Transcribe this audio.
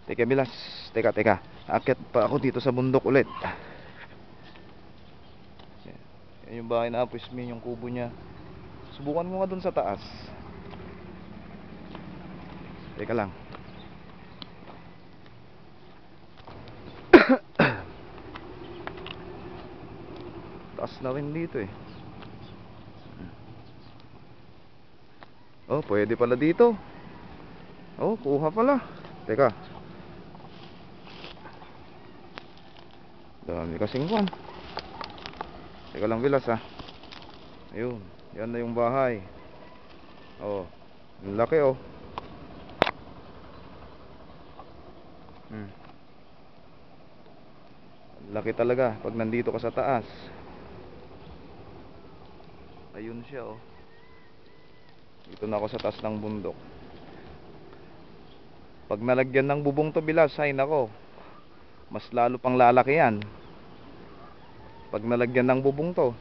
Teka Bilas, teka. Akit pa ako dito sa bundok ulit. Yan yung bahay na Apo Ismin, yung kubo niya. Subukan mo nga dun sa taas. Teka lang. Taas na rin dito eh. Oh, pwede pala dito. Oh, kuha pala. Teka. Dami kasing kwan. Teka lang Bilas ha. Ayun, yan na yung bahay. Oh, ang laki oh. Laki talaga pag nandito ka sa taas. Ayun siya oh. Dito na ako sa taas ng bundok. Pag nalagyan ng bubong to Bilas, ay nako, mas lalo pang lalaki yan. Pag nalagyan ng bubong to.